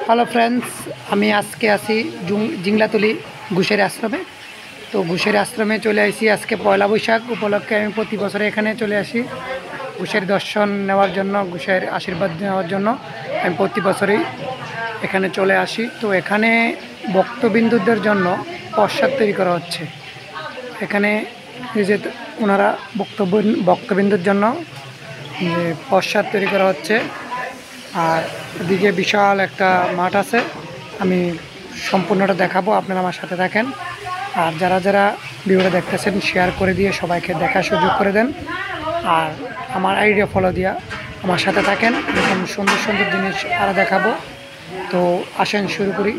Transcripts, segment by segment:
Hello friends, আমি আজকে আছি জিংলাতলি ঘুষের আশ্রমে। তো ঘুষের আশ্রমে চলে আসি আজকে পয়লা বৈশাখ উপলক্ষে। আমি প্রতি বছরে এখানে চলে আসি ঘুষের দর্শন নেওয়ার জন্য, ঘুষের আশীর্বাদ নেওয়ার জন্য আমি প্রতি বছরই এখানে চলে আসি। তো এখানে ভক্তবিন্দুদের জন্য প্রসাদ তৈরি করা হচ্ছে। এখানে যে ওনারা ভক্তবিন্দুর জন্য যে প্রসাদ তৈরি করা হচ্ছে। আর এদিকে বিশাল একটা মাঠ আছে, আমি সম্পূর্ণটা দেখাবো, আপনারা আমার সাথে থাকেন। আর যারা যারা ভিডিওটা দেখতেছেন শেয়ার করে দিয়ে সবাইকে দেখার সুযোগ করে দেন। আর আমার আইডিয়া ফলো দিয়া আমার সাথে থাকেন, এরকম সুন্দর সুন্দর জিনিস আরও দেখাবো। তো আসেন শুরু করি।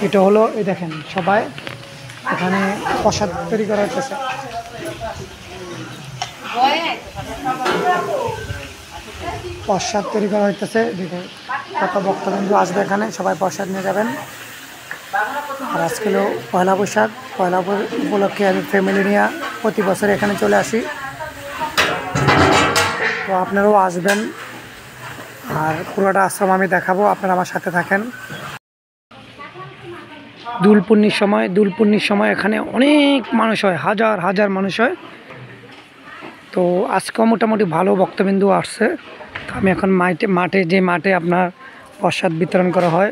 এটা হলো, এই দেখেন সবাই এখানে প্রসাদ তৈরি করা হচ্ছে। প্রসাদ তৈরি করা হইতেছে, দেখুন কত ভক্তবিন্দু আসবে এখানে, সবাই প্রসাদ নিয়ে যাবেন। আর আজকে হলো পয়লা বৈশাখ, পয়লা উপলক্ষে আমি ফ্যামিলি নিয়ে প্রতি বছর এখানে চলে আসি। তো আপনারাও আসবেন, আর পুরোটা আশ্রম আমি দেখাবো, আপনারা আমার সাথে থাকেন। দোল পূর্ণির সময় এখানে অনেক মানুষ হয়, হাজার হাজার মানুষ হয়। তো আজকেও মোটামুটি ভালো ভক্তবিন্দু আসছে। আমি এখন মাঠে আপনার প্রসাদ বিতরণ করা হয়,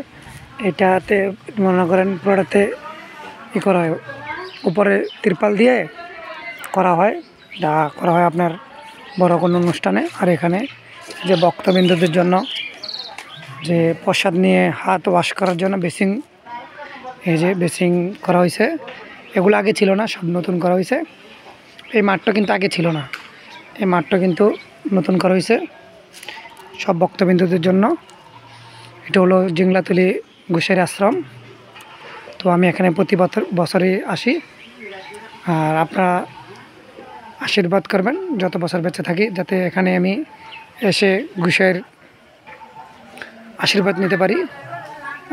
এটাতে মনে করেন পুরোটাতে করা হয়, উপরে তিরপাল দিয়ে করা হয়, যা করা হয় আপনার বড় কোনো অনুষ্ঠানে। আর এখানে যে ভক্তবিন্দুদের জন্য যে প্রসাদ নিয়ে হাত ওয়াশ করার জন্য বেসিং, এই যে বেসিং করা হয়েছে, এগুলো আগে ছিল না, সব নতুন করা হয়েছে। এই মাঠটা কিন্তু আগে ছিল না, এই মাঠটা কিন্তু নতুন করা হয়েছে সব ভক্তবিন্দুদের জন্য। এটা হলো জিংলাতলি ঘুষের আশ্রম। তো আমি এখানে প্রতি বছরই আসি। আর আপনারা আশীর্বাদ করবেন যত বছর বেঁচে থাকি, যাতে এখানে আমি এসে ঘুষের আশীর্বাদ নিতে পারি।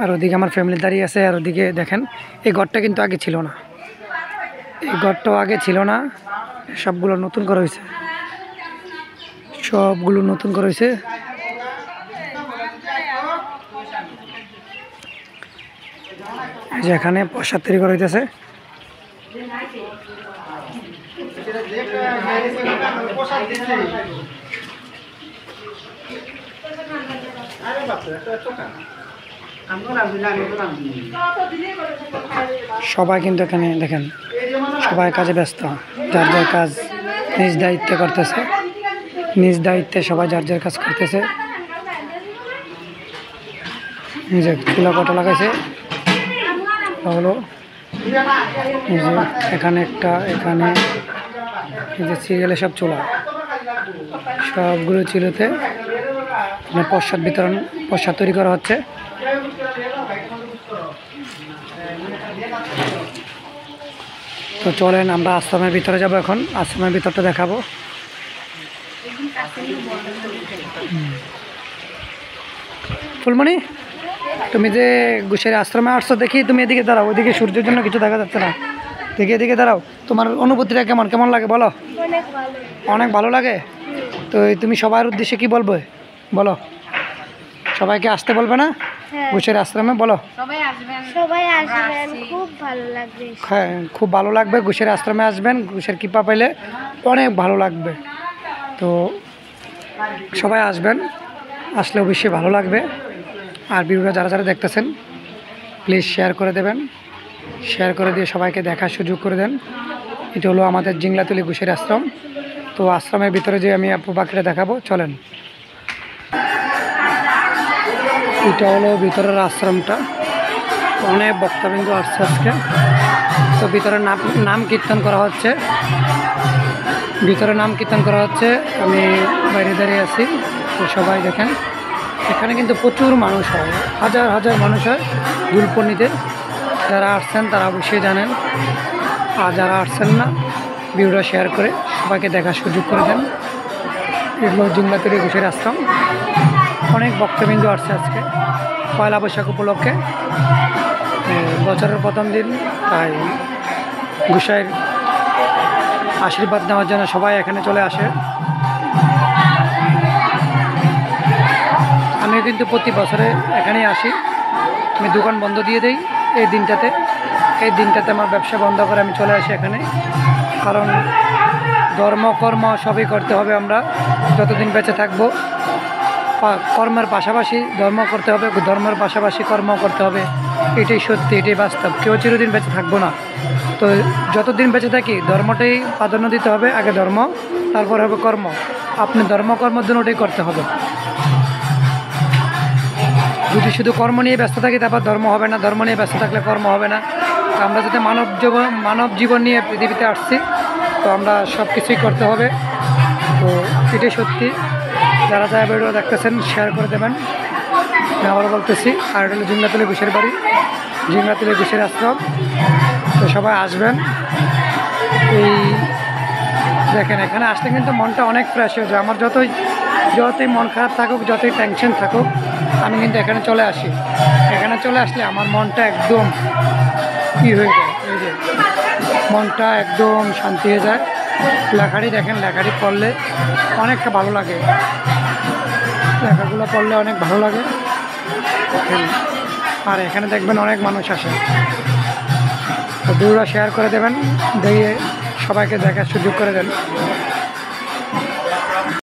আর ওদিকে আমার ফ্যামিলি দাঁড়িয়ে আছে। আর ওদিকে দেখেন এই ঘরটা কিন্তু আগে ছিল না, এই ঘরটাও আগে ছিল না, সবগুলো নতুন করা হয়েছে, সবগুলো নতুন করা হয়েছে। যে এখানে প্রসাদ তৈরি করা হইতেছে। সবাই কিন্তু এখানে দেখেন সবাই কাজে ব্যস্ত, যার যার কাজ নিজ দায়িত্বে করতেছে, নিজ দায়িত্বে সবাই যার যার কাজ করতেছে। নিজে চুলা কটা লাগাইছে হলো, এই যে এখানে একটা, এখানে এই যে সিরিয়ালে সব চুলা, সবগুলো চুলোতে প্রসাদ তৈরি করা হচ্ছে। তো চলেন আমরা আশ্রমের ভিতরে যাব, এখন আশ্রমের ভিতরটা দেখাবো। ফুলমণি, তুমি যে ঘুষের আশ্রমে আসছো দেখি, তুমি এদিকে দাঁড়াও, ওইদিকে সূর্যের জন্য কিছু দেখা যাচ্ছে না, দেখি এদিকে দাঁড়াও। তোমার অনুভূতিটা কেমন লাগে বলো? অনেক ভালো লাগে। তো তুমি সবার উদ্দেশ্যে কি বলবো বলো? সবাইকে আসতে বলবে না ঘুষের আশ্রমে? বলো সবাই আসবেন, খুব ভালো লাগবে। হ্যাঁ, খুব ভালো লাগবে, ঘুষের আশ্রমে আসবেন, ঘুষের কৃপা পেলে অনেক ভালো লাগবে। তো সবাই আসবেন, আসলে অবশ্যই ভালো লাগবে। আর ভিডিওটা যারা যারা দেখতেছেন প্লিজ শেয়ার করে দেবেন, শেয়ার করে দিয়ে সবাইকে দেখার সুযোগ করে দেন। এটা হলো আমাদের জিংলাতলি ঘুষের আশ্রম। তো আশ্রমের ভিতরে যে আমি আপু পাখিটা দেখাবো, চলেন। এটা হলো ভিতরের আশ্রমটা, অনেক ভক্তবিন্দু আসছে আজকে। তো ভিতরে নাম কীর্তন করা হচ্ছে, ভিতরে নাম কীর্তন করা হচ্ছে, আমি বাইরে দাঁড়িয়ে আছি। তো সবাই দেখেন এখানে কিন্তু প্রচুর মানুষ হয়, হাজার হাজার মানুষ হয় দোল পূর্ণিতে। যারা আসছেন তারা অবশ্যই জানেন, আর যারা আসছেন না ভিডিওটা শেয়ার করে সবাইকে দেখার সুযোগ করে দেন। এগুলো জিংলাতলি ঘুষের আশ্রম, অনেক ভক্তবিন্দু আসছে আজকে পয়লা বৈশাখ উপলক্ষে। বছরের প্রথম দিন, তাই ঘুষের আশীর্বাদ নেওয়ার জন্য সবাই এখানে চলে আসে। আমিও কিন্তু প্রতি বছরে এখানেই আসি। আমি দোকান বন্ধ দিয়ে দিই এই দিনটাতে। এই দিনটাতে আমার ব্যবসা বন্ধ করে আমি চলে আসি এখানে, কারণ ধর্ম কর্ম সবই করতে হবে। আমরা যতদিন বেঁচে থাকবো কর্মের পাশাপাশি ধর্ম করতে হবে, ধর্মের পাশাপাশি কর্ম করতে হবে। এটাই সত্যি, এটাই বাস্তব। কেউ চিরদিন বেঁচে থাকবো না। তো যতদিন বেঁচে থাকি ধর্মটাই প্রাধান্য দিতে হবে। আগে ধর্ম, তারপর হবে কর্ম। আপনি ধর্ম কর্ম দুটোই করতে হবে। যদি শুধু কর্ম নিয়ে ব্যস্ত থাকি তারপর ধর্ম হবে না, ধর্ম নিয়ে ব্যস্ত থাকলে কর্ম হবে না। তো আমরা যাতে মানব জীবন নিয়ে পৃথিবীতে আসছি, তো আমরা সব কিছুই করতে হবে। তো এটাই সত্যি। যারা যারা ভিডিও দেখতেছেন শেয়ার করে দেবেন। আমি আবারও বলতেছি, আর এটা হলো জিংলাতলি ঘুষের বাড়ি, জিংলাতলি ঘুষের আশ্রম। তো সবাই আসবেন। এই দেখেন, এখানে আসলে কিন্তু মনটা অনেক ফ্রেশ হয়ে যায়। আমার যতই মন খারাপ থাকুক, যতই টেনশন থাকুক, আমি কিন্তু এখানে চলে আসি। এখানে চলে আসলে আমার মনটা একদম কী হয়ে যায়, এই যে মনটা একদম শান্তি হয়ে যায়। লেখাটি দেখেন, লেখাটি পড়লে অনেকটা ভালো লাগে, লেখাগুলো পড়লে অনেক ভালো লাগে। আর এখানে দেখবেন অনেক মানুষ আসে। তো ভিডিওটা শেয়ার করে দেবেন, দিয়ে সবাইকে দেখার সুযোগ করে দেন।